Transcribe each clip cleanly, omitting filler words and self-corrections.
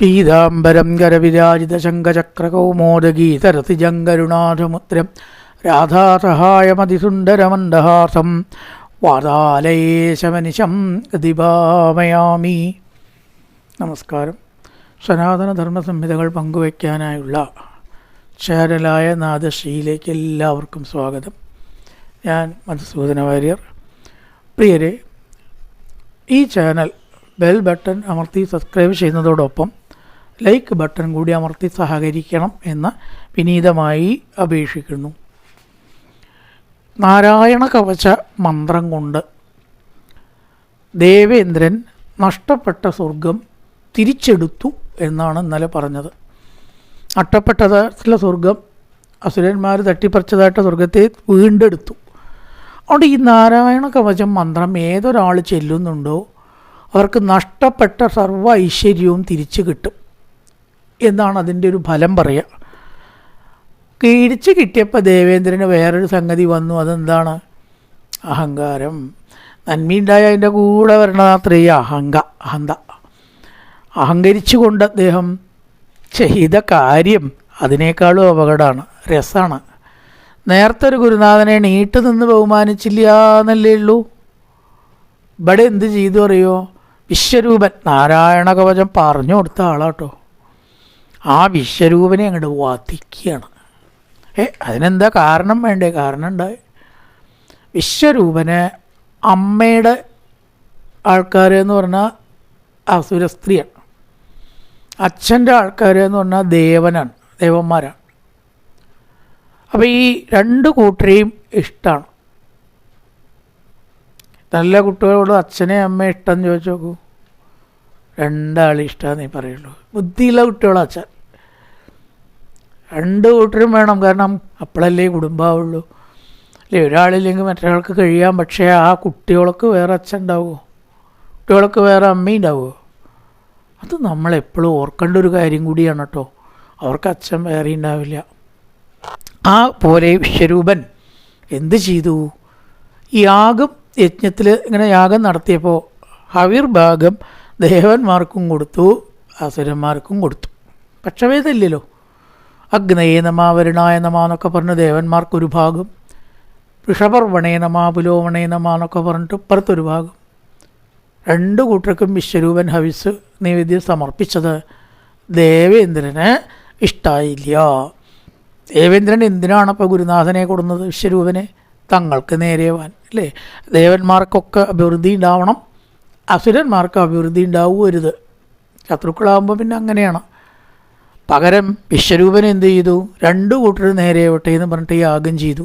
പീതാംബരം കരവിരാജിതശങ്കചക്രകൗമോദഗീതരതിജങ്കരുണാഥമുദ്രം രാധാസഹായമതിസുന്ദരമന്ദഹാസം വാതാലയേശമനിശം ഗതിഭാമയാമി. നമസ്കാരം. സനാതനധർമ്മ സംഹിതകൾ പങ്കുവയ്ക്കാനായുള്ള ചാനലായ നാദശ്രീയിലേക്ക് എല്ലാവർക്കും സ്വാഗതം. ഞാൻ മധുസൂദന വാര്യർ. പ്രിയരെ, ഈ ചാനൽ ബെൽ ബട്ടൺ അമർത്തി സബ്സ്ക്രൈബ് ചെയ്യുന്നതോടൊപ്പം ലൈക്ക് ബട്ടൺ കൂടി അമർത്തി സഹകരിക്കണം എന്ന് വിനീതമായി അപേക്ഷിക്കുന്നു. നാരായണ കവച മന്ത്രം കൊണ്ട് ദേവേന്ദ്രൻ നഷ്ടപ്പെട്ട സ്വർഗം തിരിച്ചെടുത്തു എന്നാണ് ഇന്നലെ പറഞ്ഞത്. നഷ്ടപ്പെട്ടതായിട്ടുള്ള സ്വർഗം അസുരന്മാർ തട്ടിപ്പറിച്ചതായിട്ട് സ്വർഗത്തെ വീണ്ടെടുത്തു. അതുകൊണ്ട് ഈ നാരായണ കവചം മന്ത്രം ഏതൊരാൾ ചെല്ലുന്നുണ്ടോ അവർക്ക് നഷ്ടപ്പെട്ട സർവ്വ ഐശ്വര്യവും തിരിച്ചു കിട്ടും എന്നാണ് അതിൻ്റെ ഒരു ഫലം പറയുക. തിരിച്ച് കിട്ടിയപ്പോൾ ദേവേന്ദ്രന് വേറൊരു സംഗതി വന്നു. അതെന്താണ്? അഹങ്കാരം. നന്മയുണ്ടായ അതിൻ്റെ കൂടെ വരണത്രേ അഹന്ത. അഹങ്കരിച്ചുകൊണ്ട് അദ്ദേഹം ചെയ്ത കാര്യം അതിനേക്കാളും അപകടമാണ്, രസമാണ്. നേരത്തെ ഒരു ഗുരുനാഥനെ നീട്ട് നിന്ന് ബഹുമാനിച്ചില്ല എന്നല്ലേ ഉള്ളൂ. ഇവിടെ എന്ത് ചെയ്തു അറിയോ? വിശ്വരൂപൻ നാരായണ കവചം പറഞ്ഞു കൊടുത്ത ആളാട്ടോ. ആ വിശ്വരൂപനെ അങ്ങോട്ട് വധിക്കുകയാണ്. അതിനെന്താ കാരണം വേണ്ടേ? കാരണം ഉണ്ടായി. വിശ്വരൂപന് അമ്മയുടെ ആൾക്കാരെന്ന് പറഞ്ഞാൽ അസുര സ്ത്രീയാണ്, അച്ഛൻ്റെ ആൾക്കാരെന്ന് പറഞ്ഞാൽ ദേവന്മാരാണ്. അപ്പോൾ ഈ രണ്ട് കൂട്ടരെയും ഇഷ്ടമാണ്. നല്ല കുട്ടികളോട് അച്ഛനെ അമ്മയെ ഇഷ്ടം ചോദിച്ചു നോക്കൂ, രണ്ടാളും ഇഷ്ടമാണെന്നേ പറയുള്ളൂ. ബുദ്ധിയുള്ള കുട്ടികളോ അച്ഛൻ. രണ്ട് കൂട്ടരും വേണം, കാരണം അപ്പോഴല്ലേ കുടുംബമാവുള്ളൂ. അല്ലേ, ഒരാളില്ലെങ്കിൽ മറ്റൊരാൾക്ക് കഴിയാം. പക്ഷേ ആ കുട്ടികൾക്ക് വേറെ അച്ഛൻ ഉണ്ടാവുമോ? കുട്ടികൾക്ക് വേറെ അമ്മയും ഉണ്ടാവുമോ? അത് നമ്മളെപ്പോഴും ഓർക്കേണ്ട ഒരു കാര്യം കൂടിയാണ് കേട്ടോ. അവർക്ക് അച്ഛൻ വേറെ ഉണ്ടാവില്ല. ആ പോലെ വിശ്വരൂപൻ എന്ത് ചെയ്തു? ഈ യജ്ഞത്തിൽ ഇങ്ങനെ യാഗം നടത്തിയപ്പോൾ ഹവിർഭാഗം ദേവന്മാർക്കും കൊടുത്തു, അസുരന്മാർക്കും കൊടുത്തു. പക്ഷഭേദമില്ലല്ലോ. അഗ്നയേ നമ, വരുണായ നമ എന്നൊക്കെ പറഞ്ഞ് ദേവന്മാർക്കൊരു ഭാഗം, വൃഷപർവണേ നമ, പുലോമണേ നമ എന്നൊക്കെ പറഞ്ഞിട്ട് ഇപ്പുറത്തൊരു ഭാഗം. രണ്ട് കൂട്ടർക്കും വിശ്വരൂപൻ ഹവിസ് നൈവേദ്യം സമർപ്പിച്ചത് ദേവേന്ദ്രന് ഇഷ്ടമായില്ല. ദേവേന്ദ്രൻ എന്തിനാണ് അപ്പോൾ ഗുരുനാഥനെ കൊടുക്കുന്നത്? വിശ്വരൂപനെ തങ്ങൾക്ക് നേരെവാൻ, അല്ലേ? ദേവന്മാർക്കൊക്കെ അഭിവൃദ്ധി ഉണ്ടാവണം, അസുരന്മാർക്ക് അഭിവൃദ്ധി ഉണ്ടാവുമരുത്. ശത്രുക്കളാകുമ്പോൾ പിന്നെ അങ്ങനെയാണ്. പകരം വിശ്വരൂപൻ എന്ത് ചെയ്തു? രണ്ട് കൂട്ടർ നേരെയാവട്ടെ എന്ന് പറഞ്ഞിട്ട് യാഗം ചെയ്തു.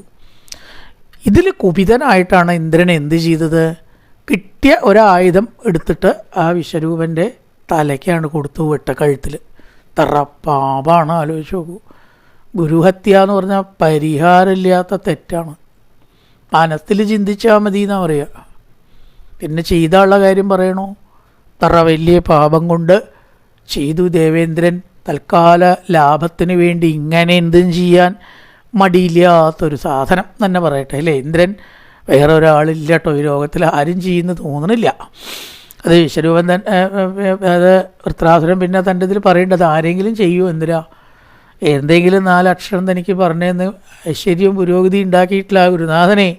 ഇതിൽ കുപിതനായിട്ടാണ് ഇന്ദ്രൻ എന്ത് ചെയ്തത്? കിട്ടിയ ഒരായുധം എടുത്തിട്ട് ആ വിശ്വരൂപൻ്റെ തലയ്ക്കാണ് കൊടുത്തു, വെട്ടക്കഴുത്തിൽ. പാപാണ്. ആലോചിച്ച് നോക്കൂ. ഗുരുഹത്യ എന്ന് പറഞ്ഞാൽ പരിഹാരമില്ലാത്ത തെറ്റാണ്. മനസ്സിൽ ചിന്തിച്ചാൽ മതി എന്നാ പറയുക. പിന്നെ ചെയ്താനുള്ള കാര്യം പറയണോ? വലിയ പാപം കൊണ്ട് ചെയ്തു ദേവേന്ദ്രൻ. തൽക്കാല ലാഭത്തിന് വേണ്ടി ഇങ്ങനെ എന്തും ചെയ്യാൻ മടിയില്ലാത്തൊരു സാധനം തന്നെ പറയട്ടെ, അല്ലേ? ഇന്ദ്രൻ വേറെ ഒരാളില്ല കേട്ടോ ഈ ലോകത്തിൽ, ആരും ചെയ്യുന്നു തോന്നണില്ല. അത് വിശ്വരൂപൻ തന്നെ, അത് വൃത്രാസുരൻ പിന്നെ തൻ്റെ ഇതിൽ പറയേണ്ടത് ആരെങ്കിലും ചെയ്യുമോ? എന്തെങ്കിലും 4 അക്ഷരം തനിക്ക് പറഞ്ഞതെന്ന് ഐശ്വര്യവും പുരോഗതി ഉണ്ടാക്കിയിട്ടില്ല ഗുരുനാഥനെ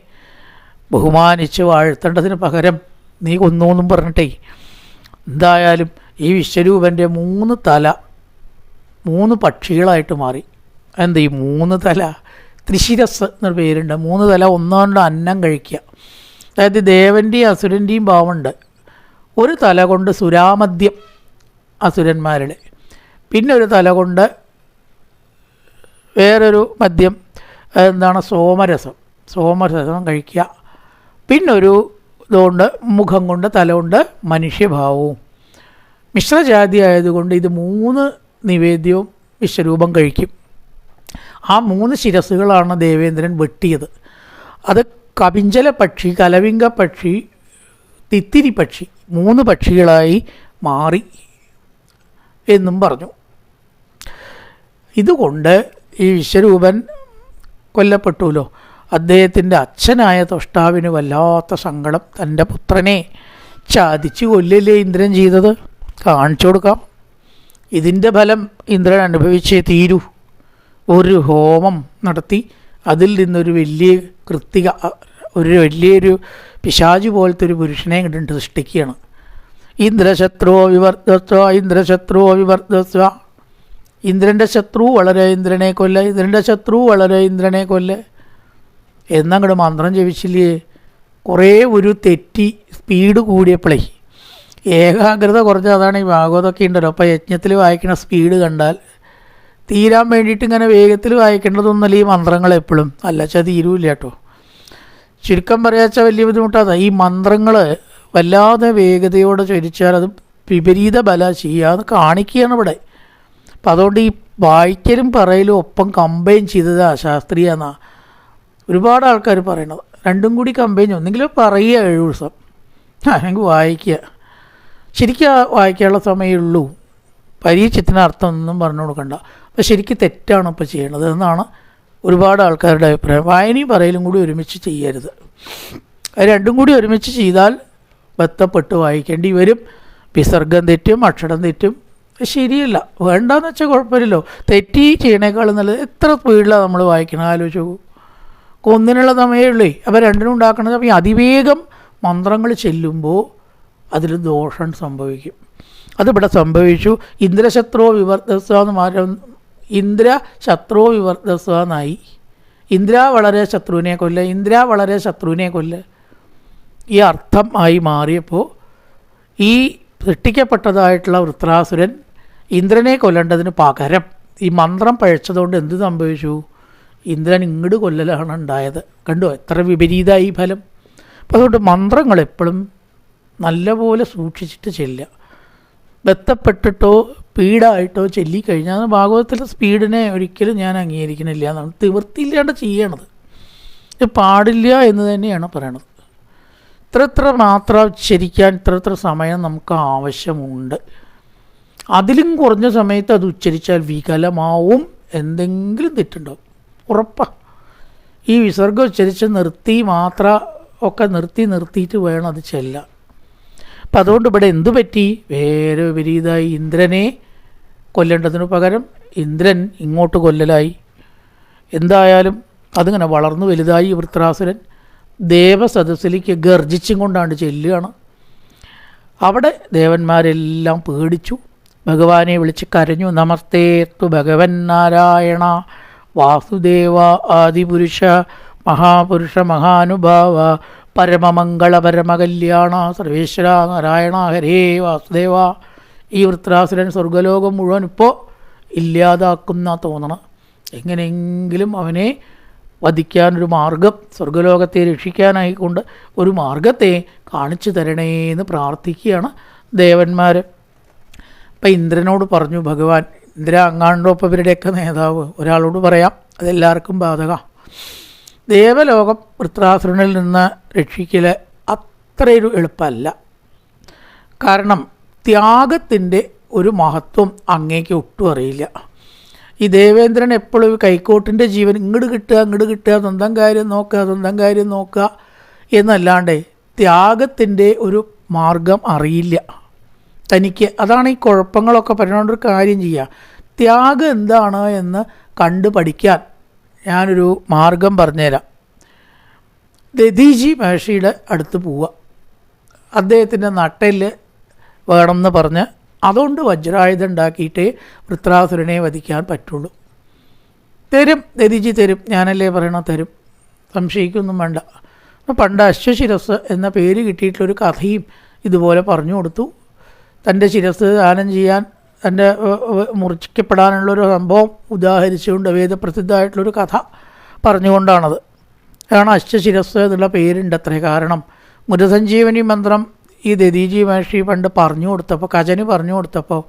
ബഹുമാനിച്ച് വാഴ്ത്തേണ്ടതിന് പകരം നീ കൊന്നോന്നും പറഞ്ഞിട്ടേ. എന്തായാലും ഈ വിശ്വരൂപൻ്റെ 3 തല 3 പക്ഷികളായിട്ട് മാറി. എന്താ ഈ 3 തല? ത്രിശിരസ് എന്നൊരു പേരുണ്ട്. 3 തല ഒന്നുകൊണ്ട് അന്നം കഴിക്കുക. അതായത് ദേവൻ്റെയും അസുരൻ്റെയും ഭാവമുണ്ട്. ഒരു തല കൊണ്ട് സുരാമദ്യം അസുരന്മാരുടെ, പിന്നെ ഒരു തല കൊണ്ട് വേറൊരു മദ്യം, എന്താണ്, സോമരസം കഴിക്കുക. പിന്നൊരു ഇതുകൊണ്ട് മുഖം കൊണ്ട്, തല കൊണ്ട് മനുഷ്യഭാവവും. മിശ്രജാതി ആയതുകൊണ്ട് ഇത് 3 നിവേദ്യവും വിശ്വരൂപം കഴിക്കും. ആ 3 ശിരസ്സുകളാണ് ദേവേന്ദ്രൻ വെട്ടിയത്. അത് കപിഞ്ചല പക്ഷി, കലവിംഗ പക്ഷി, തിത്തിരി പക്ഷി 3 പക്ഷികളായി മാറി എന്നും പറഞ്ഞു. ഇതുകൊണ്ട് ഈ വിശ്വരൂപൻ കൊല്ലപ്പെട്ടുല്ലോ. അദ്ദേഹത്തിൻ്റെ അച്ഛനായ ത്വഷ്ടാവിന് വല്ലാത്ത സങ്കടം. തൻ്റെ പുത്രനെ ചതിച്ച് കൊല്ലല്ലേ ഇന്ദ്രൻ ചെയ്തത്? കാണിച്ചു കൊടുക്കാം. ഇതിൻ്റെ ഫലം ഇന്ദ്രൻ അനുഭവിച്ചേ തീരൂ. ഒരു ഹോമം നടത്തി അതിൽ നിന്നൊരു വലിയ കൃത്തിക, വലിയൊരു പിശാചു പോലത്തെ ഒരു പുരുഷനെ കണ്ടിട്ട് സൃഷ്ടിക്കുകയാണ്. ഇന്ദ്രശത്രുവോ വിവർദ്ധസ്വ, ഇന്ദ്രശത്രുവോ വിവർദ്ധസ്വ. ഇന്ദ്രൻ്റെ ശത്രു വളരെ ഇന്ദ്രനെ കൊല്ല, ഇന്ദ്രൻ്റെ ശത്രു വളരെ ഇന്ദ്രനെ കൊല്ല എന്നങ്ങോട്ട് മന്ത്രം ജപിച്ചില്ലേ. കുറേ ഒരു തെറ്റി സ്പീഡ് കൂടിയപ്പോഴേ ഏകാഗ്രത കുറച്ച്, അതാണ് ഈ ഭാഗവതമൊക്കെ ഉണ്ടല്ലോ. അപ്പോൾ യജ്ഞത്തിൽ വായിക്കുന്ന സ്പീഡ് കണ്ടാൽ തീരാൻ വേണ്ടിയിട്ട് ഇങ്ങനെ വേഗത്തിൽ വായിക്കേണ്ടതൊന്നുമല്ല ഈ മന്ത്രങ്ങൾ എപ്പോഴും, അല്ലച്ചാൽ തീരൂല്ല കേട്ടോ. ചുരുക്കം പറയാച്ചാൽ വലിയ ബുദ്ധിമുട്ടാണ്. ഈ മന്ത്രങ്ങൾ വല്ലാതെ വേഗതയോടെ ചൊരിച്ചാൽ അത് വിപരീത ബല ചെയ്യാതെ കാണിക്കുകയാണ് ഇവിടെ. അപ്പം അതുകൊണ്ട് ഈ വായിക്കലും പറയലും ഒപ്പം കമ്പൈൻ ചെയ്തതാണ് ശാസ്ത്രീയ എന്നാണ് ഒരുപാട് ആൾക്കാർ പറയണത്. രണ്ടും കൂടി കമ്പൈൻ ചെയ്യും. ഒന്നെങ്കിലും പറയുക 7 ദിവസം, അല്ലെങ്കിൽ വായിക്കുക. ശരിക്കും വായിക്കാനുള്ള സമയമേ ഉള്ളൂ. പരീക്ഷത്തിന് അർത്ഥമൊന്നും പറഞ്ഞു കൊടുക്കണ്ട. അപ്പോൾ ശരിക്കും തെറ്റാണ് ഇപ്പോൾ ചെയ്യണത് എന്നാണ് ഒരുപാട് ആൾക്കാരുടെ അഭിപ്രായം. വായനയും പറയലും കൂടി ഒരുമിച്ച് ചെയ്യരുത്. അത് രണ്ടും കൂടി ഒരുമിച്ച് ചെയ്താൽ ബന്ധപ്പെട്ട് വായിക്കേണ്ടി വരും. വിസർഗം തെറ്റും, അക്ഷരം തെറ്റും. ശരിയല്ല. വേണ്ടാന്ന് വെച്ചാൽ കുഴപ്പമില്ലല്ലോ. തെറ്റി ചെയ്യണേക്കാളും നല്ലത് എത്ര സ്പീഡിലാണ് നമ്മൾ വായിക്കണം ആലോചിച്ച് നോക്കൂ. ഒന്നിനുള്ള സമയമേ ഉള്ളേ. അപ്പോൾ രണ്ടിനും ഉണ്ടാക്കുന്ന സമയം അതിവേഗം മന്ത്രങ്ങൾ ചെല്ലുമ്പോൾ അതിൽ ദോഷം സംഭവിക്കും. അതിവിടെ സംഭവിച്ചു. ഇന്ദ്രശത്രുവോ വിവർദ്ധസ്വ എന്ന് മാറ്റം, ഇന്ദ്ര ശത്രുവോ വിവർദ്ധസ്വ എന്നായി. ഇന്ദ്ര വളരെ ശത്രുവിനെ കൊല്ല, ഇന്ദ്ര വളരെ ശത്രുവിനെ കൊല്ല ഈ അർത്ഥം ആയി മാറിയപ്പോൾ ഈ സൃഷ്ടിക്കപ്പെട്ടതായിട്ടുള്ള വൃത്രാസുരൻ ഇന്ദ്രനെ കൊല്ലേണ്ടതിന് പകരം ഈ മന്ത്രം പഴച്ചതുകൊണ്ട് എന്ത് സംഭവിച്ചു? ഇന്ദ്രൻ ഇങ്ങോട്ട് കൊല്ലലാണ് ഉണ്ടായത്. കണ്ടോ എത്ര വിപരീതമായി ഫലം. അപ്പോൾ അതുകൊണ്ട് മന്ത്രങ്ങൾ എപ്പോഴും നല്ലപോലെ സൂക്ഷിച്ചിട്ട് ചെല്ലുക. ബന്ധപ്പെട്ടിട്ടോ സ്പീഡായിട്ടോ ചൊല്ലിക്കഴിഞ്ഞാൽ ഭാഗവതത്തിലെ സ്പീഡിനെ ഒരിക്കലും ഞാൻ അംഗീകരിക്കണില്ല എന്നാണ്. നിവൃത്തിയില്ലാണ്ട് ചെയ്യണത്. ഇത് പാടില്ല എന്ന് തന്നെയാണ് പറയണത്. ഇത്ര മാത്രം ഉച്ചരിക്കാൻ ഇത്ര സമയം നമുക്ക് ആവശ്യമുണ്ട്. അതിലും കുറഞ്ഞ സമയത്ത് അത് ഉച്ചരിച്ചാൽ വികലമാവും, എന്തെങ്കിലും തെറ്റുണ്ടാവും ഉറപ്പാണ്. ഈ വിസർഗം ഉച്ചരിച്ച് നിർത്തി മാത്ര ഒക്കെ നിർത്തിയിട്ട് വേണം അത് ചെല്ലാൻ. അപ്പം അതുകൊണ്ട് ഇവിടെ എന്തു പറ്റി? വേറെ വിപരീതമായി ഇന്ദ്രനെ കൊല്ലേണ്ടതിനു പകരം ഇന്ദ്രൻ ഇങ്ങോട്ട് കൊല്ലലായി. എന്തായാലും അതിങ്ങനെ വളർന്നു വലുതായി. വൃത്രാസുരൻ ദേവസദസ്സിലേക്ക് ഗർജിച്ചും കൊണ്ടാണ്ട് ചെല്ലുകയാണ്. അവിടെ ദേവന്മാരെല്ലാം പേടിച്ചു. ഭഗവാനെ വിളിച്ച് കരഞ്ഞു. നമസ്തേത്തു ഭഗവൻ നാരായണ വാസുദേവ ആദിപുരുഷ മഹാപുരുഷ മഹാനുഭാവ പരമമംഗള പരമകല്യാണ സർവേശ്വര നാരായണ ഹരേ വാസുദേവ. ഈ വൃത്രാസുരൻ സ്വർഗലോകം മുഴുവൻ ഇപ്പോൾ ഇല്ലാതാക്കുന്ന തോന്നണം. എങ്ങനെയെങ്കിലും അവനെ വധിക്കാനൊരു മാർഗം, സ്വർഗലോകത്തെ രക്ഷിക്കാനായിക്കൊണ്ട് ഒരു മാർഗത്തെ കാണിച്ചു തരണേന്ന് പ്രാർത്ഥിക്കുകയാണ് ദേവന്മാർ. അപ്പം ഇന്ദ്രനോട് പറഞ്ഞു ഭഗവാൻ, ഇന്ദ്ര അങ്ങാണ്ടൊപ്പം ഇവരുടെയൊക്കെ നേതാവ്, ഒരാളോട് പറയാം, അതെല്ലാവർക്കും ബാധക. ദേവലോകം വൃത്രാസുരനിൽ നിന്ന് രക്ഷിക്കൽ അത്രയൊരു എളുപ്പമല്ല. കാരണം ത്യാഗത്തിൻ്റെ ഒരു മഹത്വം അങ്ങേക്ക് ഒട്ടും അറിയില്ല. ഈ ദേവേന്ദ്രൻ എപ്പോഴും കൈക്കോട്ടിൻ്റെ ജീവൻ ഇങ്ങോട്ട് കിട്ടുക, സ്വന്തം കാര്യം നോക്കുക എന്നല്ലാണ്ട് ത്യാഗത്തിൻ്റെ ഒരു മാർഗം അറിയില്ല തനിക്ക്. അതാണ് ഈ കുഴപ്പങ്ങളൊക്കെ പറഞ്ഞുകൊണ്ടൊരു കാര്യം ചെയ്യുക. ത്യാഗം എന്താണ് എന്ന് കണ്ടു പഠിക്കാൻ ഞാനൊരു മാർഗം പറഞ്ഞുതരാം. ദധീജി മഹർഷിയുടെ അടുത്ത് പോവുക. അദ്ദേഹത്തിൻ്റെ നട്ടല് വേണമെന്ന് പറഞ്ഞ് അതുകൊണ്ട് വജ്രായുധം ഉണ്ടാക്കിയിട്ടേ വൃത്രാസുരനെ വധിക്കാൻ പറ്റുള്ളൂ. തരും, ദധീജി തരും, ഞാനല്ലേ പറയണ തരും, സംശയിക്കൊന്നും വേണ്ട. പണ്ട് അശ്വശിരസ് എന്ന പേര് കിട്ടിയിട്ടുള്ളൊരു കഥയും ഇതുപോലെ പറഞ്ഞു കൊടുത്തു. തൻ്റെ ശിരസ് ദാനം ചെയ്യാൻ, തൻ്റെ മുറിക്കപ്പെടാനുള്ളൊരു സംഭവം ഉദാഹരിച്ചുകൊണ്ട് വേദപ്രസിദ്ധമായിട്ടുള്ളൊരു കഥ പറഞ്ഞുകൊണ്ടാണത്. അതാണ് അശ്വശിരസ് എന്നുള്ള പേരുണ്ട് അത്രേ. കാരണം മൃതസഞ്ജീവനി മന്ത്രം ഈ ദധീജി മഹർഷി പണ്ട് പറഞ്ഞു കൊടുത്തപ്പോൾ, കജന് പറഞ്ഞു കൊടുത്തപ്പോൾ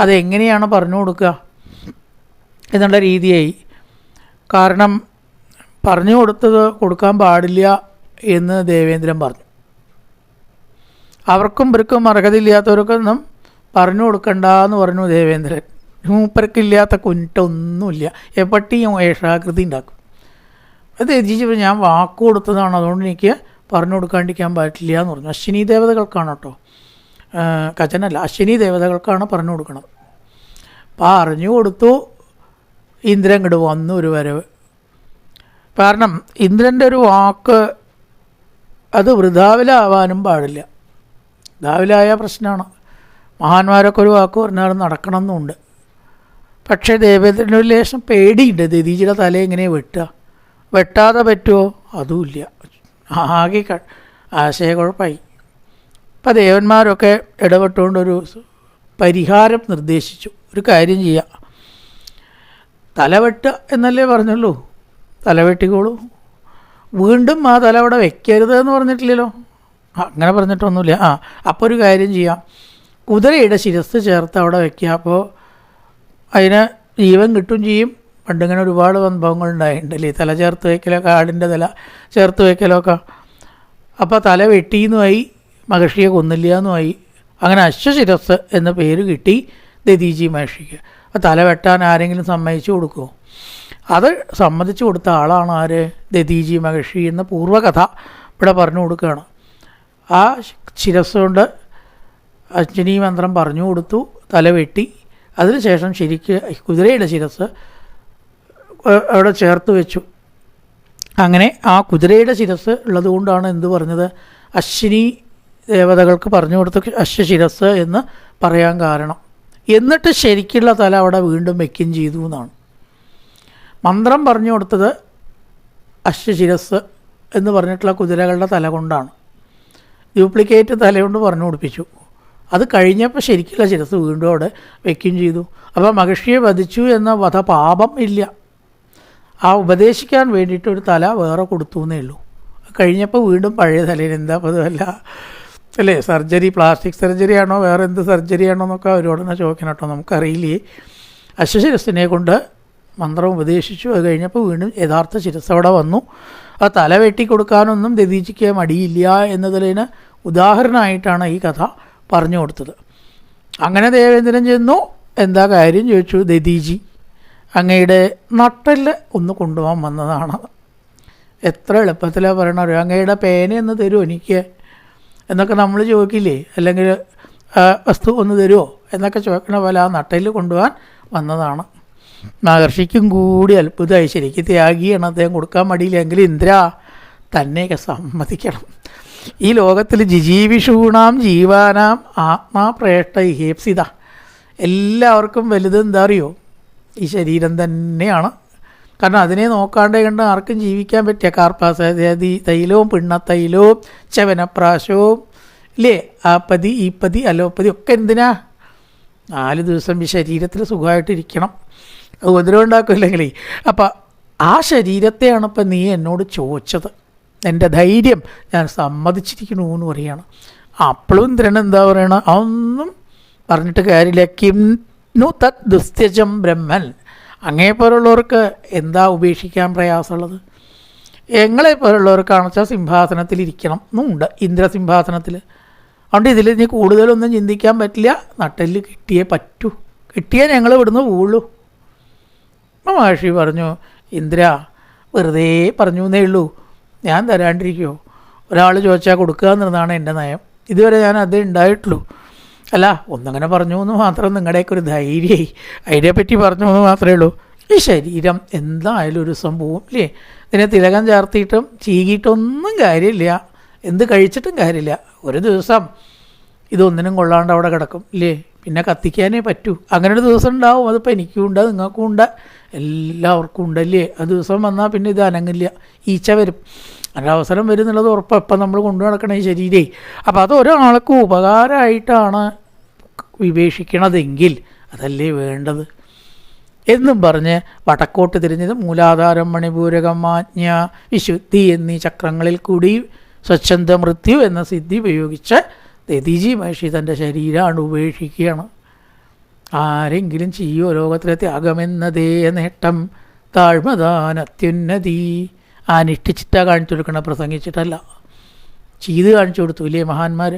അതെങ്ങനെയാണ് പറഞ്ഞു കൊടുക്കുക എന്നുള്ള രീതിയായി. കാരണം പറഞ്ഞു കൊടുക്കാൻ പാടില്ല എന്ന് ദേവേന്ദ്രൻ പറഞ്ഞു. അവർക്കും ഇവർക്കും അർഹതയില്ലാത്തവർക്കൊന്നും പറഞ്ഞു കൊടുക്കണ്ട എന്ന് പറഞ്ഞു ദേവേന്ദ്രൻ. മൂപ്പർക്കില്ലാത്ത കുറ്റൊന്നുമില്ല, എപ്പട്ടിയും ഏഷാകൃതി ഉണ്ടാക്കും. അത് ദധീജി ഞാൻ വാക്ക് കൊടുത്തതാണ്, അതുകൊണ്ട് എനിക്ക് പറഞ്ഞു കൊടുക്കാണ്ടിരിക്കാൻ പറ്റില്ല എന്ന് പറഞ്ഞു. അശ്വിനി ദേവതകൾക്കാണ് കേട്ടോ, കജനല്ല, അശ്വിനി ദേവതകൾക്കാണ് പറഞ്ഞു കൊടുക്കുന്നത്. പറഞ്ഞു കൊടുത്തു. ഇന്ദ്രൻ ഇങ്ങോട്ട് വന്നു ഒരു വരവ്. കാരണം ഇന്ദ്രൻ്റെ ഒരു വാക്ക് അത് വൃഥാവിലാവാനും പാടില്ല. വൃഥാവിലായ പ്രശ്നമാണ്. മഹാന്മാരൊക്കെ ഒരു വാക്ക് പറഞ്ഞാൽ നടക്കണം എന്നുണ്ട്. പക്ഷേ ദേവേന്ദ്രൻ്റെ ഒരു ലേശം പേടിയുണ്ട്. ദധീജിയുടെ തല എങ്ങനെ വെട്ടാതെ പറ്റുമോ? അതുമില്ല. ആകെ ആശയക്കുഴപ്പമായി. അപ്പം ദേവന്മാരൊക്കെ ഇടപെട്ടുകൊണ്ടൊരു പരിഹാരം നിർദ്ദേശിച്ചു. ഒരു കാര്യം ചെയ്യാം, തലവെട്ടുക എന്നല്ലേ പറഞ്ഞുള്ളൂ, തലവെട്ടിക്കോളൂ. വീണ്ടും ആ തല അവിടെ വെക്കരുത് എന്ന് പറഞ്ഞിട്ടില്ലല്ലോ. അങ്ങനെ പറഞ്ഞിട്ടൊന്നുമില്ല. അപ്പോൾ ഒരു കാര്യം ചെയ്യാം, കുതിരയുടെ ശിരസ് ചേർത്ത് അവിടെ വയ്ക്കുക. അപ്പോൾ അതിന് ജീവൻ കിട്ടും ചെയ്യും. പണ്ടിങ്ങനെ ഒരുപാട് സംഭവങ്ങൾ ഉണ്ടായിട്ടുണ്ടല്ലേ, തല ചേർത്ത് വയ്ക്കലൊക്കെ, ആടിൻ്റെ തല ചേർത്ത് വയ്ക്കലൊക്കെ. അപ്പോൾ തല വെട്ടിയെന്നുമായി, മഹർഷിയെ കൊന്നില്ല എന്നുമായി. അങ്ങനെ അശ്വശിരസ് എന്ന പേര് കിട്ടി ദധീചി മഹർഷിക്ക്. തല വെട്ടാൻ ആരെങ്കിലും സമ്മതിച്ചു കൊടുക്കുമോ? അത് സമ്മതിച്ചു കൊടുത്ത ആളാണ് ആര്? ദധീചി മഹർഷി എന്ന പൂർവ്വകഥ ഇവിടെ പറഞ്ഞു കൊടുക്കുകയാണ്. ആ ശിരസ് കൊണ്ട് അഞ്ജനി മന്ത്രം പറഞ്ഞു കൊടുത്തു, തല വെട്ടി. അതിനുശേഷം ശരിക്ക് കുതിരയുടെ ശിരസ് അവിടെ ചേർത്ത് വെച്ചു. അങ്ങനെ ആ കുതിരയുടെ ശിരസ് ഉള്ളത് കൊണ്ടാണ് എന്ത് പറഞ്ഞത്, അശ്വിനി ദേവതകൾക്ക് പറഞ്ഞു കൊടുത്ത അശ്വശിരസ് എന്ന് പറയാൻ കാരണം. എന്നിട്ട് ശരിക്കുള്ള തല അവിടെ വീണ്ടും വയ്ക്കുകയും ചെയ്തു എന്നാണ്. മന്ത്രം പറഞ്ഞു കൊടുത്തത് അശ്വശിരസ് എന്ന് പറഞ്ഞിട്ടുള്ള കുതിരകളുടെ തല കൊണ്ടാണ്. ഡ്യൂപ്ലിക്കേറ്റ് തലകൊണ്ട് പറഞ്ഞു കൊടുപ്പിച്ചു. അത് കഴിഞ്ഞപ്പോൾ ശരിക്കുള്ള ശിരസ് വീണ്ടും അവിടെ വയ്ക്കുകയും ചെയ്തു. അപ്പോൾ മഹർഷിയെ വധിച്ചു എന്ന വധപാപം ഇല്ല. ആ ഉപദേശിക്കാൻ വേണ്ടിയിട്ട് ഒരു തല വേറെ കൊടുത്തു എന്നേ ഉള്ളൂ. കഴിഞ്ഞപ്പോൾ വീണ്ടും പഴയ തലയിൽ എന്താ പതുവല്ല അല്ലേ, സർജറി, പ്ലാസ്റ്റിക് സർജറി ആണോ വേറെ എന്ത് സർജറി ആണോ എന്നൊക്കെ അവരോടനെ ചോദിക്കണം കേട്ടോ, നമുക്കറിയില്ലേ. അശ്വശിരസിനെ കൊണ്ട് മന്ത്രം ഉപദേശിച്ചു. അത് കഴിഞ്ഞപ്പോൾ വീണ്ടും യഥാർത്ഥ ശിരസ് അവിടെ വന്നു. ആ തല വെട്ടി കൊടുക്കാനൊന്നും ദധീചിക്ക് മടിയില്ല എന്നതിന് ഉദാഹരണമായിട്ടാണ് ഈ കഥ പറഞ്ഞു കൊടുത്തത്. അങ്ങനെ ദേവേന്ദ്രൻ ചെന്നു. എന്താ കാര്യം ചോദിച്ചു. ദധീചി അങ്ങയുടെ നട്ടെല്ല് ഒന്ന് കൊണ്ടുപോകാൻ വന്നതാണ്. എത്ര എളുപ്പത്തിലാണ് പറയണത്. അങ്ങയുടെ പേനയൊന്ന് തരുമോ എനിക്ക് എന്നൊക്കെ നമ്മൾ ചോദിക്കില്ലേ, അല്ലെങ്കിൽ വസ്തു ഒന്ന് തരുമോ എന്നൊക്കെ ചോദിക്കണ പോലെ ആ നട്ടെല്ല് കൊണ്ടുപോകാൻ വന്നതാണ്. മഹർഷിക്കും കൂടി അത്ഭുതമായി. ശരിക്കും ത്യാഗിയാണ് അദ്ദേഹം, കൊടുക്കാൻ മടിയില്ലെങ്കിൽ ഇന്ദ്ര തന്നെയൊക്കെ സമ്മതിക്കണം. ഈ ലോകത്തിൽ ജിജീവിഷൂണാം ജീവാനാം ആത്മാ പ്രേഷ്ട ഹേപ്സിത, എല്ലാവർക്കും വലുത് എന്താ അറിയോ, ഈ ശരീരം തന്നെയാണ്. കാരണം അതിനെ നോക്കാണ്ടേ കണ്ട് ആർക്കും ജീവിക്കാൻ പറ്റിയ കാർപ്പാസാദി തൈലവും പിണ്ണത്തൈലവും ചവനപ്രാശവും ഇല്ലേ, ആപ്പതി ഈപ്പതി അലോപ്പതി ഒക്കെ എന്തിനാ? 4 ദിവസം ഈ ശരീരത്തിൽ സുഖമായിട്ടിരിക്കണം, അത് ഉപദ്രവം ഉണ്ടാക്കില്ലെങ്കിൽ. അപ്പം ആ ശരീരത്തെയാണ് ഇപ്പം നീ എന്നോട് ചോദിച്ചത്. എൻ്റെ ധൈര്യം ഞാൻ സമ്മതിച്ചിരിക്കണു എന്ന് പറയുകയാണ്. അപ്പോഴും ഇന്ദ്രൻ എന്താ പറയണത്, അതൊന്നും പറഞ്ഞിട്ട് കാര്യമില്ല. കിം നു തത് ദുസ്ത്യജം ബ്രഹ്മൻ, അങ്ങേപ്പോലുള്ളവർക്ക് എന്താ ഉപേക്ഷിക്കാൻ പ്രയാസമുള്ളത്? ഞങ്ങളെപ്പോലുള്ളവർക്കാണെന്ന് വെച്ചാൽ സിംഹാസനത്തിലിരിക്കണം എന്നുണ്ട്, ഇന്ദ്രസിംഹാസനത്തിൽ. അതുകൊണ്ട് ഇതിൽ ഇനി കൂടുതലൊന്നും ചിന്തിക്കാൻ പറ്റില്ല, നട്ടെല്ല് കിട്ടിയേ പറ്റൂ, കിട്ടിയേ ഞങ്ങൾ ഇവിടുന്ന് പോവുള്ളൂ. മഹർഷി പറഞ്ഞു, ഇന്ദ്ര വെറുതെ പറഞ്ഞു എന്നേ ഉള്ളൂ, ഞാൻ തരാണ്ടിരിക്കുമോ? ഒരാൾ ചോദിച്ചാൽ കൊടുക്കുക എന്നുള്ളതാണ് എൻ്റെ നയം. ഇതുവരെ ഞാൻ അതേ ഉണ്ടായിട്ടുള്ളൂ. അല്ല, ഒന്നങ്ങനെ പറഞ്ഞു എന്ന് മാത്രം നിങ്ങളുടെയൊക്കെ ഒരു ധൈര്യമായി, അതിനെപ്പറ്റി പറഞ്ഞു എന്ന് മാത്രമേ ഉള്ളൂ. ഈ ശരീരം എന്തായാലും ഒരു സംഭവം ഇല്ലേ, ഇതിനെ തിലകം ചേർത്തിയിട്ടും ചീകിയിട്ടൊന്നും കാര്യമില്ല, എന്ത് കഴിച്ചിട്ടും കാര്യമില്ല. ഒരു ദിവസം ഇതൊന്നിനും കൊള്ളാണ്ട് അവിടെ കിടക്കും ഇല്ലേ, പിന്നെ കത്തിക്കാനേ പറ്റൂ. അങ്ങനെ ഒരു ദിവസം ഉണ്ടാവും. അതിപ്പോൾ എനിക്കും ഉണ്ട്, നിങ്ങൾക്കും ഉണ്ട്, എല്ലാവർക്കും ഉണ്ടല്ലേ. ആ ദിവസം വന്നാൽ പിന്നെ ഇത് അനങ്ങില്ല, ഈച്ച വരും, ഒരവസരം വരും എന്നുള്ളത് ഉറപ്പാണ്. ഇപ്പം നമ്മൾ കൊണ്ടു നടക്കണം ഈ ശരീരേ. അപ്പോൾ അത് ഒരാൾക്ക് ഉപകാരമായിട്ടാണ് വിവേഷിക്കണതെങ്കിൽ അതല്ലേ വേണ്ടത് എന്നും പറഞ്ഞ് വടക്കോട്ട് തിരിഞ്ഞത് മൂലാധാരം, മണിപൂരകം, ആജ്ഞ, വിശുദ്ധി എന്നീ ചക്രങ്ങളിൽ കൂടി സ്വച്ഛന്ത മൃത്യു എന്ന സിദ്ധി ഉപയോഗിച്ച് ദധീചി മഹർഷി തൻ്റെ ശരീരമാണ് ഉപേക്ഷിക്കുകയാണ്. ആരെങ്കിലും ചെയ്യുമോ ലോകത്തിലെ ത്യാഗമെന്നതേ നേട്ടം, താഴ്മതാൻ അത്യുന്നതി. അനുഷ്ഠിച്ചിട്ടാ കാണിച്ചു കൊടുക്കണം, പ്രസംഗിച്ചിട്ടല്ല, ചെയ്ത് കാണിച്ചു കൊടുത്തു ഇല്ലേ മഹാന്മാർ.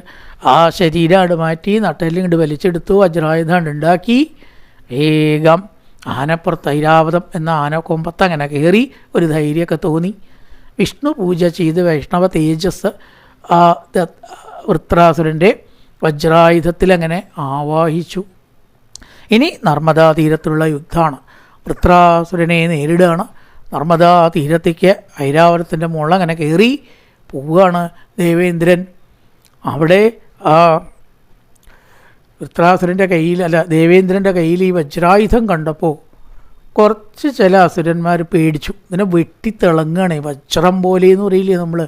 ആ ശരീരമാണ് മാറ്റി നട്ടെല്ലും ഇങ്ങോട്ട് വലിച്ചെടുത്തു, വജ്രായുധം ഉണ്ടാക്കി വേഗം ആനപ്പുറത്ത് ഐരാവതം എന്ന ആനക്കൊമ്പത്ത് അങ്ങനെ കയറി. ഒരു ധൈര്യമൊക്കെ തോന്നി. വിഷ്ണു പൂജ ചെയ്ത് വൈഷ്ണവ തേജസ് ആ വൃത്രാസുരൻ്റെ വജ്രായുധത്തിലങ്ങനെ ആവാഹിച്ചു. ഇനി നർമ്മദാ തീരത്തുള്ള യുദ്ധമാണ്. വൃത്രാസുരനെ നേരിടുകയാണ്. നർമ്മദാ തീരത്തേക്ക് ഐരാവതത്തിൻ്റെ മുകളിൽ അങ്ങനെ കയറി പോവുകയാണ് ദേവേന്ദ്രൻ. അവിടെ ആ വൃത്രാസുരൻ്റെ കയ്യിൽ ദേവേന്ദ്രൻ്റെ കയ്യിൽ ഈ വജ്രായുധം കണ്ടപ്പോൾ കുറച്ച് ചില അസുരന്മാർ പേടിച്ചു. ഇതിനെ വെട്ടിത്തിളങ്ങുകയാണേ, വജ്രം പോലെ എന്ന് പറയില്ലേ നമ്മൾ,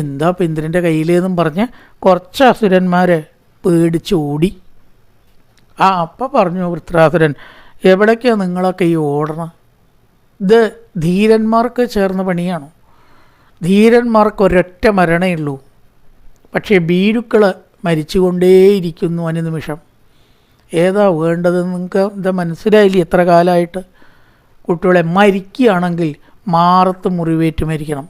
എന്താ ഇപ്പം ഇന്ദ്രൻ്റെ കയ്യിലെന്നും പറഞ്ഞ് കുറച്ച് അസുരന്മാർ പേടിച്ചോടി. അപ്പം പറഞ്ഞു വൃത്രാസുരൻ, എവിടേക്കാണ് നിങ്ങളൊക്കെ ഈ ഓടണം? ഇത് ധീരന്മാർക്ക് ചേർന്ന പണിയാണോ? ധീരന്മാർക്ക് ഒരൊറ്റ മരണേ ഉള്ളൂ, പക്ഷേ ഭീരുക്കൾ മരിച്ചുകൊണ്ടേയിരിക്കുന്നു അനുനിമിഷം. ഏതാ വേണ്ടത്? നിങ്ങൾക്ക് എന്താ മനസ്സിലായില്ലേ? എത്ര കാലമായിട്ട് കുട്ടികളെ മരിക്കുകയാണെങ്കിൽ മാറത്ത് മുറിവേറ്റ് മരിക്കണം,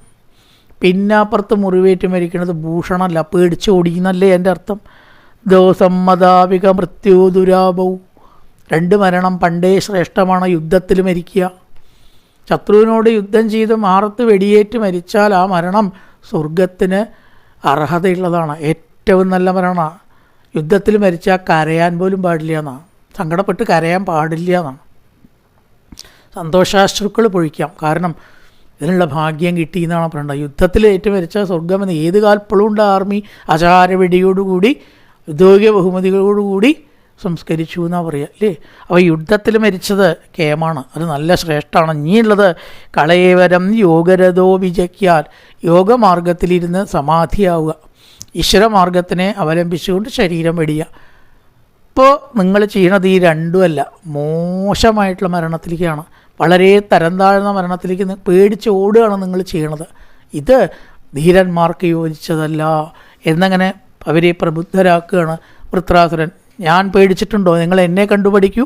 പിന്നാപ്പുറത്ത് മുറിവേറ്റ് മരിക്കണത് ഭൂഷണമല്ല, പേടിച്ചോടിയെന്നല്ലേ എൻ്റെ അർത്ഥം. ദോസമ്മതാപിക മൃത്യു ദുരാപവും, 2 മരണം പണ്ടേ ശ്രേഷ്ഠമാണ്. യുദ്ധത്തിൽ മരിക്കുക, ശത്രുവിനോട് യുദ്ധം ചെയ്ത് മാറത്ത് വെടിയേറ്റ് മരിച്ചാൽ ആ മരണം സ്വർഗത്തിന് അർഹതയുള്ളതാണ്, ഏറ്റവും നല്ല മരണമാണ്. യുദ്ധത്തിൽ മരിച്ചാൽ കരയാൻ പോലും പാടില്ല എന്നാണ്, സങ്കടപ്പെട്ട് കരയാൻ പാടില്ല എന്നാണ്. സന്തോഷാശ്രുക്കൾ പൊഴിക്കാം, കാരണം ഇതിനുള്ള ഭാഗ്യം കിട്ടിയെന്നാണ് പറയേണ്ടത്. യുദ്ധത്തിൽ ഏറ്റു മരിച്ച സ്വർഗമെന്ന് ഏത് കാലപ്പോഴും ഉണ്ട്. ആർമി ആചാരവെടിയോടുകൂടി ഔദ്യോഗിക ബഹുമതികളോടുകൂടി സംസ്കരിച്ചു എന്നാണ് പറയുക അല്ലേ. അപ്പോൾ യുദ്ധത്തിൽ മരിച്ചത് കേമാണ്, അത് നല്ല ശ്രേഷ്ഠമാണ്. ഇനിയുള്ളത് കളയേവരം യോഗരഥോ വിജയ്ക്കാൽ, യോഗമാർഗത്തിലിരുന്ന് സമാധിയാവുക, ഈശ്വരമാർഗത്തിനെ അവലംബിച്ചുകൊണ്ട് ശരീരം വെടിയുക. ഇപ്പോൾ നിങ്ങൾ ചെയ്യണത് ഈ രണ്ടുമല്ല, മോശമായിട്ടുള്ള മരണത്തിലേക്കാണ്, വളരെ തരം താഴ്ന്ന മരണത്തിലേക്ക് പേടിച്ച് ഓടുകയാണ് നിങ്ങൾ ചെയ്യണത്. ഇത് ധീരന്മാർക്ക് യോജിച്ചതല്ല എന്നങ്ങനെ അവരെ പ്രബുദ്ധരാക്കുകയാണ് വൃത്രാസുരൻ. ഞാൻ പേടിച്ചിട്ടുണ്ടോ? നിങ്ങൾ എന്നെ കണ്ടുപഠിക്കൂ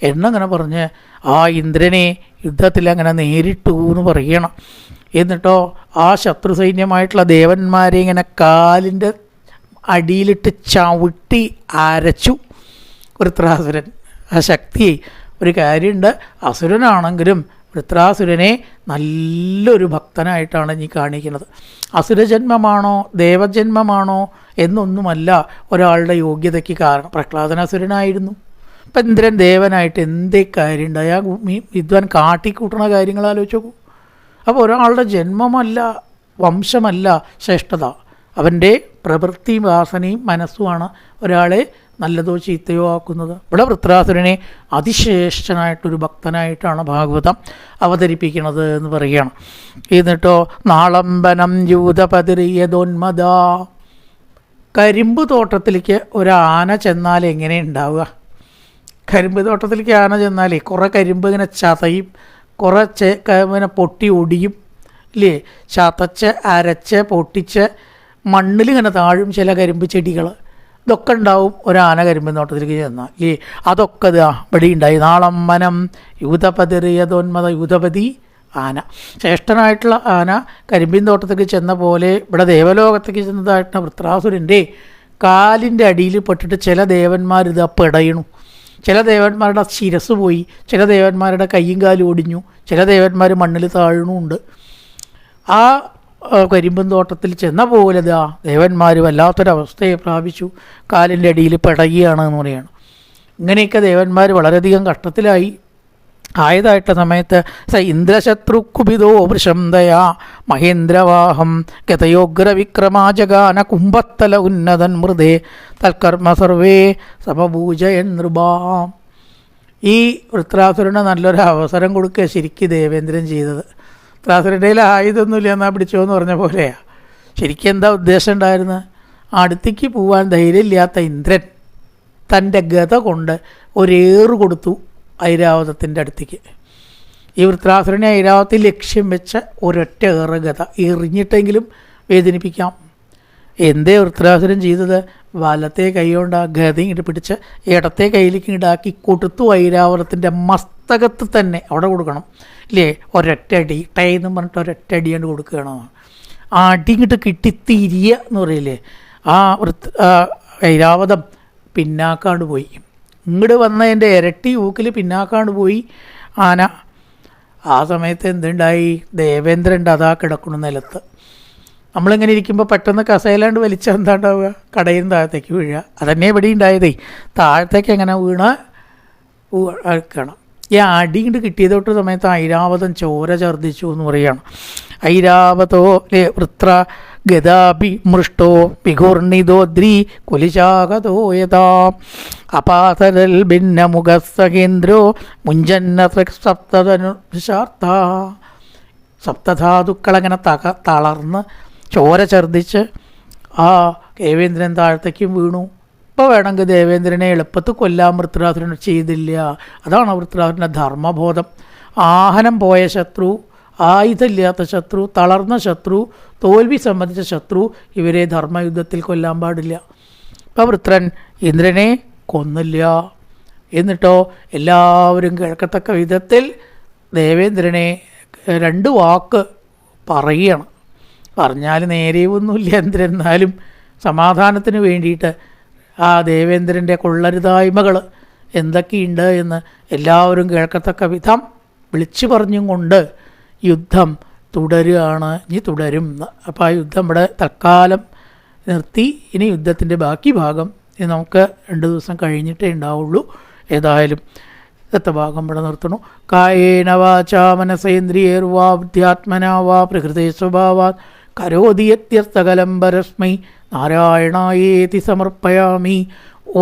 എന്നങ്ങനെ പറഞ്ഞ് ആ ഇന്ദ്രനെ യുദ്ധത്തിൽ അങ്ങനെ നേരിട്ടു എന്ന് പറയണം. എന്നിട്ടോ ആ ശത്രു സൈന്യമായിട്ടുള്ള ദേവന്മാരെ ഇങ്ങനെ കാലിൻ്റെ അടിയിലിട്ട് ചവിട്ടി അരച്ചു വൃത്രാസുരൻ. ആ ശക്തി ഒരു കാര്യമുണ്ട്, അസുരനാണെങ്കിലും വൃത്രാസുരനെ നല്ലൊരു ഭക്തനായിട്ടാണ് ഇനി കാണിക്കുന്നത്. അസുരജന്മമാണോ ദേവജന്മമാണോ എന്നൊന്നുമല്ല ഒരാളുടെ യോഗ്യതയ്ക്ക് കാരണം. പ്രഹ്ലാദനാസുരനായിരുന്നു, ഇപ്പം ഇന്ദ്രൻ ദേവനായിട്ട് എന്തേ കാര്യമുണ്ട്? അയാൾ വിദ്വാൻ കാട്ടിക്കൂട്ടണ കാര്യങ്ങൾ ആലോചിച്ച് നോക്കൂ. അപ്പോൾ ഒരാളുടെ ജന്മമല്ല വംശമല്ല ശ്രേഷ്ഠത, അവൻ്റെ പ്രവൃത്തിയും വാസനയും മനസ്സുമാണ് ഒരാളെ നല്ലതോ ചീത്തയോ ആക്കുന്നത്. ഇവിടെ വൃത്രാസുരനെ അതിശ്രേഷ്ഠനായിട്ടൊരു ഭക്തനായിട്ടാണ് ഭാഗവതം അവതരിപ്പിക്കുന്നത് എന്ന് പറയുകയാണ്. എന്നിട്ടോ നാളംബനം യൂതപതിരിയതോന്മദ, കരിമ്പ് തോട്ടത്തിലേക്ക് ഒരാന ചെന്നാൽ എങ്ങനെ ഉണ്ടാവുക? കരിമ്പ് തോട്ടത്തിലേക്ക് ആന ചെന്നാലേ കുറേ കരിമ്പ് ഇങ്ങനെ ചതയും, കുറേ ഇങ്ങനെ പൊട്ടി ഒടിയും ഇല്ലേ, ചതച്ച് അരച്ച് പൊട്ടിച്ച് മണ്ണിലിങ്ങനെ താഴും ചില കരിമ്പ് ചെടികൾ. ഇതൊക്കെ ഉണ്ടാവും ഒരാന കരിമ്പ് തോട്ടത്തിലേക്ക് ചെന്നാൽ ഇല്ലേ. അതൊക്കെ ഇവിടെ ഉണ്ടായി. നാളമ്മനം യൂതപതിറിയതോന്മത, യൂതപതി ആന, ശ്രേഷ്ഠനായിട്ടുള്ള ആന കരിമ്പിൻ തോട്ടത്തേക്ക് ചെന്ന പോലെ ഇവിടെ ദേവലോകത്തേക്ക് ചെന്നതായിട്ടുള്ള വൃത്രാസുരൻ്റെ കാലിൻ്റെ അടിയിൽ പെട്ടിട്ട് ചില ദേവന്മാർ ഇത് പെടയണു. ചില ദേവന്മാരുടെ ശിരസ് പോയി, ചില ദേവന്മാരുടെ കയ്യും കാലും ഒടിഞ്ഞു, ചില ദേവന്മാർ മണ്ണിൽ താഴണുണ്ട്. ആ കരിമ്പൻ തോട്ടത്തിൽ ചെന്ന പോലെ ദേവന്മാർ വല്ലാത്തൊരവസ്ഥയെ പ്രാപിച്ചു, കാലിൻ്റെ അടിയിൽ പെടയുകയാണ് എന്ന് പറയുകയാണ്. ഇങ്ങനെയൊക്കെ ദേവന്മാർ വളരെയധികം കഷ്ടത്തിലായി. ആയതായിട്ടുള്ള സമയത്ത് ഇന്ദ്രശത്രുക്കുപിതോ വൃഷന്തയാ മഹേന്ദ്രവാഹം ഗതയോഗ്രവിക്രമാജഗാന കുംഭത്തല ഉന്നതൻ മൃദേ തൽക്കർമ്മ സർവേ സമഭൂജയൻ നൃപാം. ഈ വൃത്രാസുരന് നല്ലൊരു അവസരം കൊടുക്കുക ശരിക്കും ദേവേന്ദ്രൻ ചെയ്തത്. വൃത്രാസുരൻ്റെ ആയുധമൊന്നുമില്ല എന്നാൽ പിടിച്ചോ എന്ന് പറഞ്ഞ പോലെയാണ്. ശരിക്കും എന്താ ഉദ്ദേശം ഉണ്ടായിരുന്നത്? അടുത്തേക്ക് പോകാൻ ധൈര്യമില്ലാത്ത ഇന്ദ്രൻ തൻ്റെ ഗത കൊണ്ട് ഒരേറ് കൊടുത്തു ഐരാവതത്തിൻ്റെ അടുത്തേക്ക്. ഈ വൃത്രാസുരനെ ഐരാവത്തിൽ ലക്ഷ്യം വെച്ച ഒരൊറ്റ ഏറുഗത എറിഞ്ഞിട്ടെങ്കിലും വേദനിപ്പിക്കാം. എന്തേ വൃത്രാസുരൻ ചെയ്തത്? വലത്തെ കൈ കൊണ്ട് ആ ഗത ഇങ്ങോട്ട് പിടിച്ച് ഇടത്തെ കയ്യിലേക്ക് ഇടാക്കി കൊടുത്തു. ഐരാവതത്തിൻ്റെ മസ്തകത്ത് തന്നെ അവിടെ കൊടുക്കണം ഇല്ലേ, ഒരൊറ്റ അടി, ടൈന്നും പറഞ്ഞിട്ട് ഒരൊറ്റ അടി കൊണ്ട് കൊടുക്കുകയാണ്. ആ അടി ഇങ്ങോട്ട് കിട്ടിത്തിരിയ എന്ന് പറയില്ലേ, ആ ഐരാവതം പിന്നാക്കാണ്ട് പോയി. ഇങ്ങോട്ട് വന്നതിൻ്റെ ഇരട്ടി ഊക്കിൽ പിന്നാക്കാണ്ട് പോയി ആന. ആ സമയത്ത് എന്തുണ്ടായി? ദേവേന്ദ്രൻ്റെ അതാ കിടക്കണം നിലത്ത്. നമ്മളിങ്ങനെ ഇരിക്കുമ്പോൾ പെട്ടെന്ന് കസയിലാണ്ട് വലിച്ചാൽ എന്താ ഉണ്ടാവുക? കടയിൽ താഴത്തേക്ക് വീഴുക. അതന്നെ ഇവിടെ ഉണ്ടായതേ. താഴത്തേക്ക് എങ്ങനെ വീണ ആക്കണം. ഈ അടി ഇങ്ങോട്ട് കിട്ടിയത് തൊട്ട് സമയത്ത് ഐരാവതം ചോര ഛർദ്ദിച്ചു എന്ന് പറയുകയാണ്. ഐരാവതോ വൃത്ര ഗതാപി മൃഷ്ടോ വിഘൂർണിതോദ്രി കുലിശാകതോ യഥാ അപാതരൽ ഭിന്നമുഖസകേന്ദ്രോ മുഞ്ചന്ന സപ്തധനുഷാർത്ഥ. സപ്തധാതുക്കളങ്ങനെ തളർന്ന് ചോര ഛർദ്ദിച്ച് ആ ദേവേന്ദ്രൻ താഴത്തേക്കും വീണു. ഇപ്പോൾ വേണമെങ്കിൽ ദേവേന്ദ്രനെ എളുപ്പത്തിൽ കൊല്ലാൻ വൃത്രാസുരൻ ചെയ്തില്ല. അതാണ് വൃത്രാസുരൻ്റെ ധർമ്മബോധം. ആഹനം പോയ ശത്രു, ആയുധമില്ലാത്ത ശത്രു, തളർന്ന ശത്രു, തോൽവി സംബന്ധിച്ച ശത്രു, ഇവരെ ധർമ്മയുദ്ധത്തിൽ കൊല്ലാൻ പാടില്ല. ഇപ്പോൾ വൃത്രൻ ഇന്ദ്രനെ കൊന്നില്ല. എന്നിട്ടോ എല്ലാവരും കേൾക്കത്തക്ക വിധത്തിൽ ദേവേന്ദ്രനെ 2 വാക്ക് പറയുകയാണ്. പറഞ്ഞാൽ നേരെയൊന്നുമില്ല എന്തിരുന്നാലും സമാധാനത്തിന് വേണ്ടിയിട്ട് ആ ദേവേന്ദ്രൻ്റെ കൊള്ളരുതായ്മകൾ എന്തൊക്കെയുണ്ട് എന്ന് എല്ലാവരും കേൾക്കത്തക്ക വിധം വിളിച്ചു പറഞ്ഞും കൊണ്ട് യുദ്ധം തുടരുകയാണ്. ഇനി തുടരും. അപ്പോൾ ആ യുദ്ധം ഇവിടെ തൽക്കാലം നിർത്തി. ഇനി യുദ്ധത്തിൻ്റെ ബാക്കി ഭാഗം ഇനി നമുക്ക് 2 ദിവസം കഴിഞ്ഞിട്ടേ ഉണ്ടാവുള്ളൂ. ഏതായാലും ഇന്നത്തെ ഭാഗം ഇവിടെ നിർത്തണു. കായേന വാചാ മനസേന്ദ്രിയേർവാ ബുദ്ധ്യാത്മനാ വാ പ്രകൃതേ സ്വഭാവാത് കരോതി യത്യസ്തകലം പരസ്മൈ നാരായണായേതി സമർപ്പയാമി.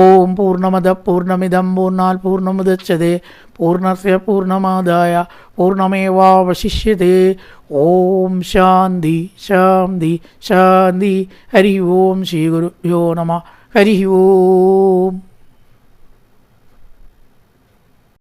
ഓം പൂർണ്ണമദ പൂർണ്ണമിദം പൂർണ്ണാൽ പൂർണ്ണമുദച്യതേ പൂർണ്ണസ്യ പൂർണ്ണമാദായ പൂർണ്ണമേവാവശിഷ്യതേ. ഓം ശാന്തി ശാന്തി ശാന്തി. ഹരി ഓം ശ്രീ ഗുരുഭ്യോ നമഃ. ഹരി ഓം.